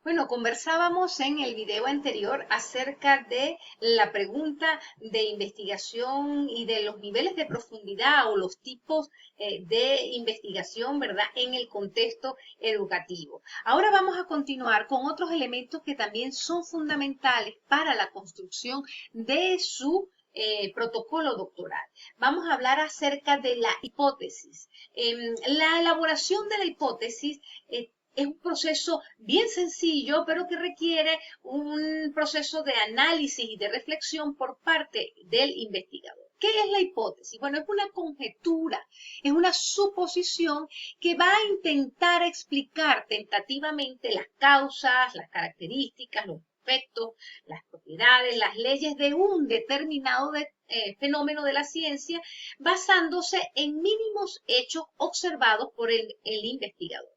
Bueno, conversábamos en el video anterior acerca de la pregunta de investigación y de los niveles de profundidad o los tipos de investigación, ¿verdad?, en el contexto educativo. Ahora vamos a continuar con otros elementos que también son fundamentales para la construcción de su protocolo doctoral. Vamos a hablar acerca de la hipótesis. La elaboración de la hipótesis es un proceso bien sencillo, pero que requiere un proceso de análisis y de reflexión por parte del investigador. ¿Qué es la hipótesis? Bueno, es una conjetura, es una suposición que va a intentar explicar tentativamente las causas, las características, los efectos, las propiedades, las leyes de un determinado fenómeno de la ciencia, basándose en mínimos hechos observados por el investigador.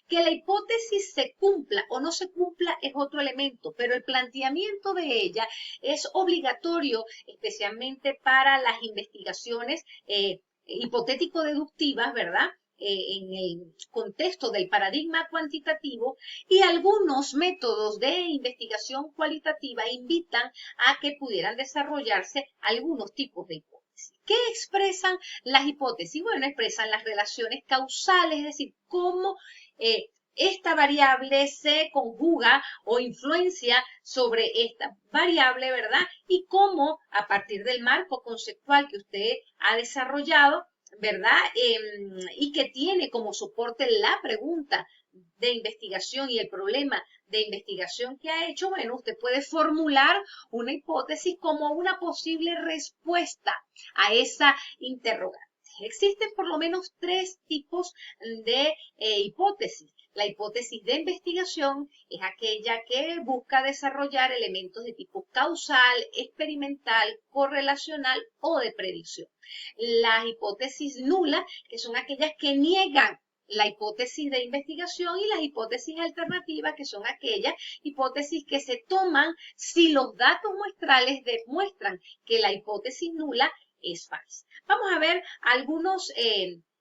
Que la hipótesis se cumpla o no se cumpla es otro elemento, pero el planteamiento de ella es obligatorio, especialmente para las investigaciones hipotético-deductivas, ¿verdad? En el contexto del paradigma cuantitativo, y algunos métodos de investigación cualitativa invitan a que pudieran desarrollarse algunos tipos de hipótesis. ¿Qué expresan las hipótesis? Bueno, expresan las relaciones causales, es decir, cómo esta variable se conjuga o influencia sobre esta variable, ¿verdad? Y cómo a partir del marco conceptual que usted ha desarrollado, ¿verdad? Y que tiene como soporte la pregunta de investigación y el problema de investigación que ha hecho, bueno, usted puede formular una hipótesis como una posible respuesta a esa interrogante. Existen por lo menos tres tipos de hipótesis. La hipótesis de investigación es aquella que busca desarrollar elementos de tipo causal, experimental, correlacional o de predicción. Las hipótesis nulas, que son aquellas que niegan la hipótesis de investigación, y las hipótesis alternativas, que son aquellas hipótesis que se toman si los datos muestrales demuestran que la hipótesis nula es falsa. Vamos a ver algunos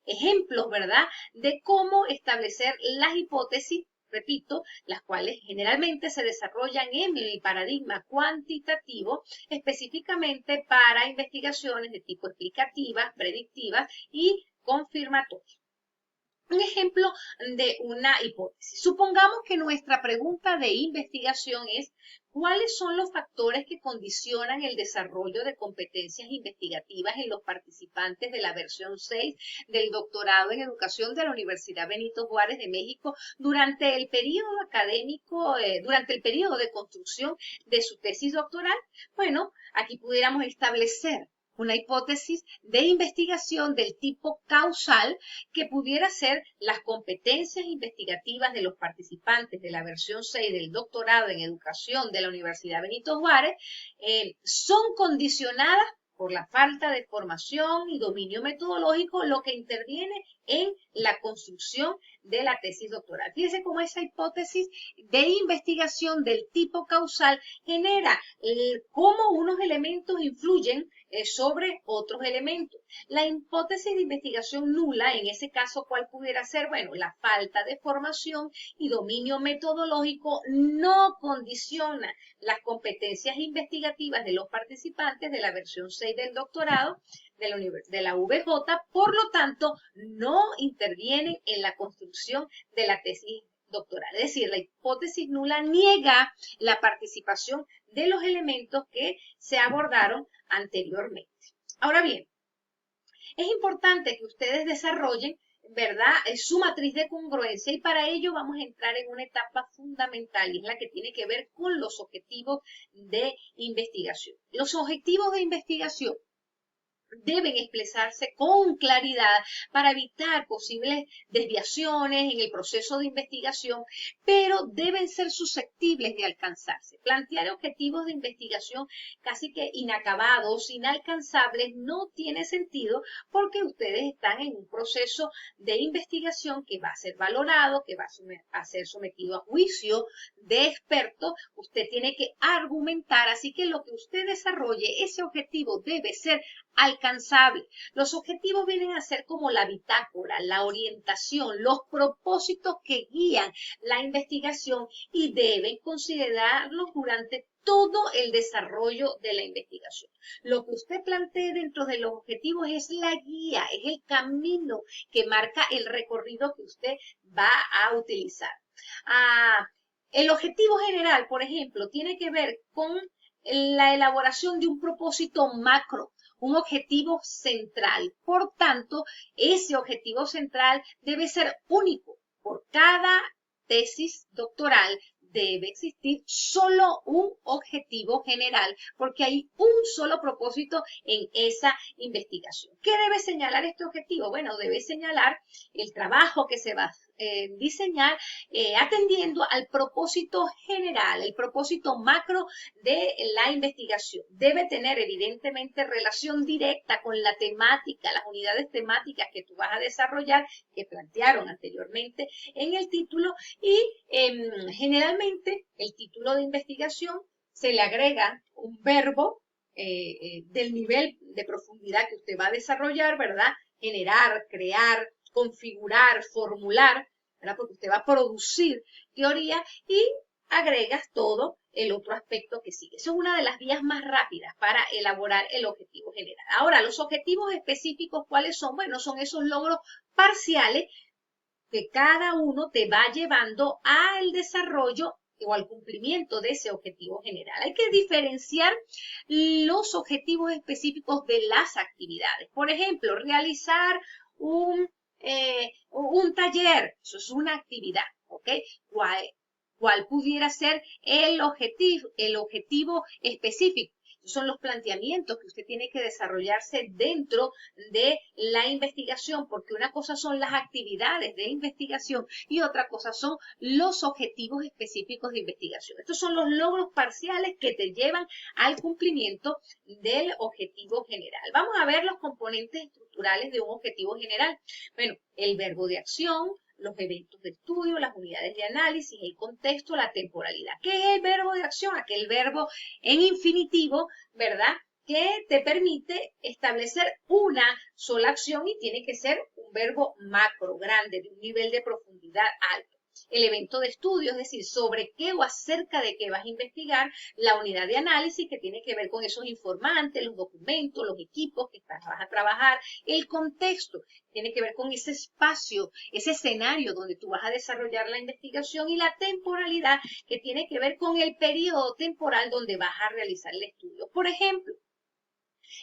ejemplos, ¿verdad?, de cómo establecer las hipótesis, repito, las cuales generalmente se desarrollan en el paradigma cuantitativo, específicamente para investigaciones de tipo explicativas, predictivas y confirmatorias. Un ejemplo de una hipótesis. Supongamos que nuestra pregunta de investigación es: ¿cuáles son los factores que condicionan el desarrollo de competencias investigativas en los participantes de la versión 6 del doctorado en educación de la Universidad Benito Juárez de México durante el periodo académico, durante el periodo de construcción de su tesis doctoral? Bueno, aquí pudiéramos establecer una hipótesis de investigación del tipo causal, que pudiera ser las competencias investigativas de los participantes de la versión 6 del doctorado en educación de la Universidad Benito Juárez son condicionadas por la falta de formación y dominio metodológico, lo que interviene en la construcción de la tesis doctoral. Fíjense cómo esa hipótesis de investigación del tipo causal genera cómo unos elementos influyen sobre otros elementos. La hipótesis de investigación nula, en ese caso, ¿cuál pudiera ser? Bueno, la falta de formación y dominio metodológico no condiciona las competencias investigativas de los participantes de la versión 6 del doctorado de la VJ, por lo tanto, no intervienen en la construcción de la tesis doctoral. Es decir, la hipótesis nula niega la participación de los elementos que se abordaron anteriormente. Ahora bien, es importante que ustedes desarrollen, ¿verdad?, su matriz de congruencia, y para ello vamos a entrar en una etapa fundamental, y es la que tiene que ver con los objetivos de investigación. Los objetivos de investigación deben expresarse con claridad para evitar posibles desviaciones en el proceso de investigación, pero deben ser susceptibles de alcanzarse. Plantear objetivos de investigación casi que inacabados, inalcanzables, no tiene sentido, porque ustedes están en un proceso de investigación que va a ser valorado, que va a ser sometido a juicio de expertos. Usted tiene que argumentar, así que lo que usted desarrolle, ese objetivo debe ser alcanzable alcanzable. Los objetivos vienen a ser como la bitácora, la orientación, los propósitos que guían la investigación y deben considerarlos durante todo el desarrollo de la investigación. Lo que usted plantee dentro de los objetivos es la guía, es el camino que marca el recorrido que usted va a utilizar. El objetivo general, por ejemplo, tiene que ver con la elaboración de un propósito macro, un objetivo central. Por tanto, ese objetivo central debe ser único. Por cada tesis doctoral debe existir solo un objetivo general, porque hay un solo propósito en esa investigación. ¿Qué debe señalar este objetivo? Bueno, debe señalar el trabajo que se va a diseñar atendiendo al propósito general, el propósito macro de la investigación. Debe tener evidentemente relación directa con la temática, las unidades temáticas que tú vas a desarrollar, que plantearon anteriormente en el título, y generalmente el título de investigación se le agrega un verbo del nivel de profundidad que usted va a desarrollar, ¿verdad? Generar, crear, configurar, formular, ¿verdad? Porque usted va a producir teoría y agregas todo el otro aspecto que sigue. Esa es una de las vías más rápidas para elaborar el objetivo general. Ahora, los objetivos específicos, ¿cuáles son? Bueno, son esos logros parciales que cada uno te va llevando al desarrollo o al cumplimiento de ese objetivo general. Hay que diferenciar los objetivos específicos de las actividades. Por ejemplo, realizar un taller, eso es una actividad, ¿ok? ¿Cuál pudiera ser el objetivo específico? Son los planteamientos que usted tiene que desarrollarse dentro de la investigación, porque una cosa son las actividades de investigación y otra cosa son los objetivos específicos de investigación. Estos son los logros parciales que te llevan al cumplimiento del objetivo general. Vamos a ver los componentes estructurales de un objetivo general. Bueno, el verbo de acción, los eventos de estudio, las unidades de análisis, el contexto, la temporalidad. ¿Qué es el verbo de acción? Aquel verbo en infinitivo, ¿verdad? Que te permite establecer una sola acción y tiene que ser un verbo macro, grande, de un nivel de profundidad alto. El evento de estudio, es decir, sobre qué o acerca de qué vas a investigar, la unidad de análisis que tiene que ver con esos informantes, los documentos, los equipos que vas a trabajar, el contexto, tiene que ver con ese espacio, ese escenario donde tú vas a desarrollar la investigación, y la temporalidad que tiene que ver con el periodo temporal donde vas a realizar el estudio. Por ejemplo,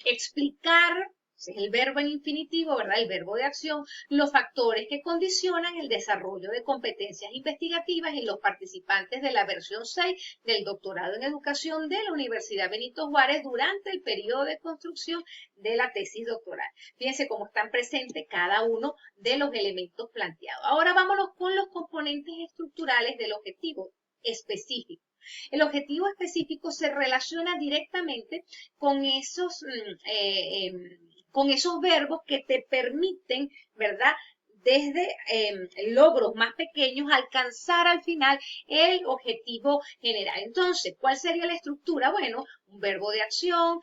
explicar, ese es el verbo en infinitivo, ¿verdad? El verbo de acción, los factores que condicionan el desarrollo de competencias investigativas en los participantes de la versión 6 del doctorado en educación de la Universidad Benito Juárez durante el periodo de construcción de la tesis doctoral. Fíjense cómo están presentes cada uno de los elementos planteados. Ahora vámonos con los componentes estructurales del objetivo específico. El objetivo específico se relaciona directamente con esos verbos que te permiten, ¿verdad?, desde logros más pequeños, alcanzar al final el objetivo general. Entonces, ¿cuál sería la estructura? Bueno, un verbo de acción,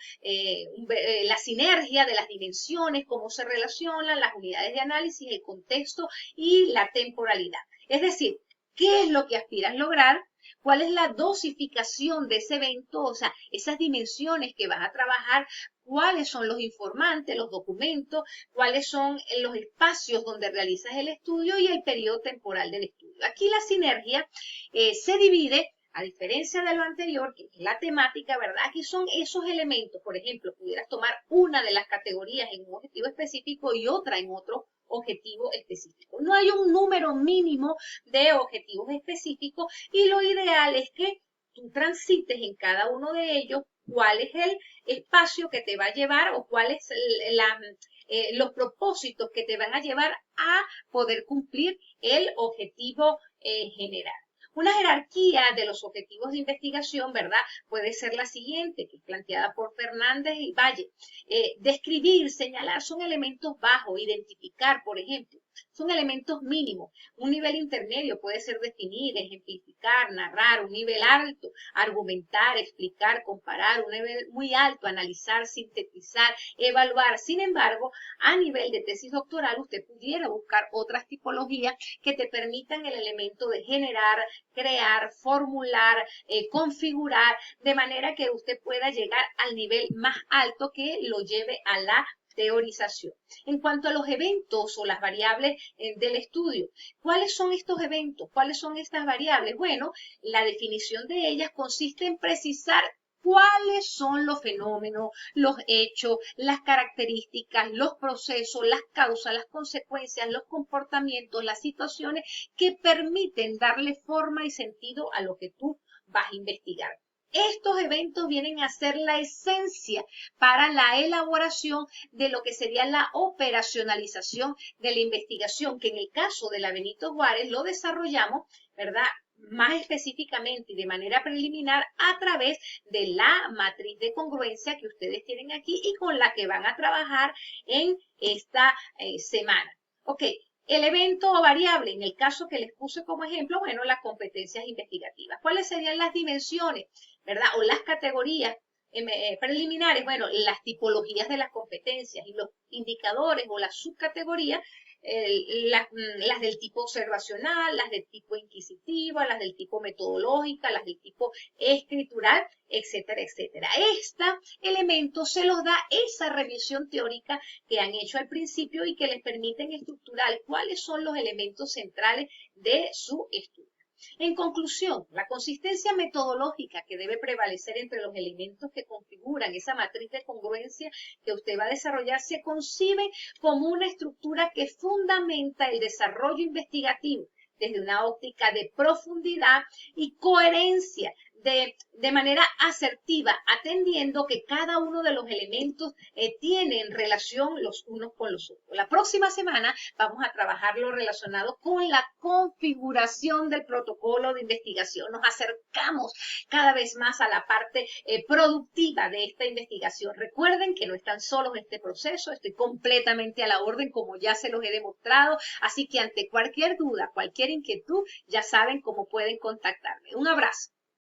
la sinergia de las dimensiones, cómo se relacionan las unidades de análisis, el contexto y la temporalidad. Es decir, ¿qué es lo que aspiras lograr? ¿Cuál es la dosificación de ese evento? O sea, esas dimensiones que vas a trabajar, cuáles son los informantes, los documentos, cuáles son los espacios donde realizas el estudio y el periodo temporal del estudio. Aquí la sinergia se divide, a diferencia de lo anterior, que es la temática, ¿verdad? Aquí son esos elementos. Por ejemplo, pudieras tomar una de las categorías en un objetivo específico y otra en otro objetivo específico. No hay un número mínimo de objetivos específicos y lo ideal es que tú transites en cada uno de ellos cuál es el espacio que te va a llevar o cuáles los propósitos que te van a llevar a poder cumplir el objetivo general. Una jerarquía de los objetivos de investigación, ¿verdad?, puede ser la siguiente, que es planteada por Fernández y Valle. Describir, señalar, son elementos bajos. Identificar, por ejemplo, Son elementos mínimos. Un nivel intermedio puede ser definir, ejemplificar, narrar. Un nivel alto, argumentar, explicar, comparar. Un nivel muy alto, analizar, sintetizar, evaluar. Sin embargo, a nivel de tesis doctoral, usted pudiera buscar otras tipologías que te permitan el elemento de generar, crear, formular, configurar, de manera que usted pueda llegar al nivel más alto que lo lleve a la teorización. En cuanto a los eventos o las variables del estudio, ¿cuáles son estos eventos? ¿Cuáles son estas variables? Bueno, la definición de ellas consiste en precisar cuáles son los fenómenos, los hechos, las características, los procesos, las causas, las consecuencias, los comportamientos, las situaciones que permiten darle forma y sentido a lo que tú vas a investigar. Estos eventos vienen a ser la esencia para la elaboración de lo que sería la operacionalización de la investigación, que en el caso de la Benito Juárez lo desarrollamos, ¿verdad? Más específicamente y de manera preliminar a través de la matriz de congruencia que ustedes tienen aquí y con la que van a trabajar en esta semana. Ok, el evento o variable, en el caso que les puse como ejemplo, bueno, las competencias investigativas. ¿Cuáles serían las dimensiones, verdad? O las categorías preliminares, bueno, las tipologías de las competencias y los indicadores o las subcategorías, las del tipo observacional, las del tipo inquisitiva, las del tipo metodológica, las del tipo escritural, etcétera, etcétera. Este elemento se los da esa revisión teórica que han hecho al principio y que les permiten estructurar cuáles son los elementos centrales de su estudio. En conclusión, la consistencia metodológica que debe prevalecer entre los elementos que configuran esa matriz de congruencia que usted va a desarrollar se concibe como una estructura que fundamenta el desarrollo investigativo desde una óptica de profundidad y coherencia, de manera asertiva, atendiendo que cada uno de los elementos tienen relación los unos con los otros. La próxima semana vamos a trabajar lo relacionado con la configuración del protocolo de investigación. Nos acercamos cada vez más a la parte productiva de esta investigación. Recuerden que no están solos en este proceso, estoy completamente a la orden como ya se los he demostrado, así que ante cualquier duda, cualquier inquietud, ya saben cómo pueden contactarme. Un abrazo.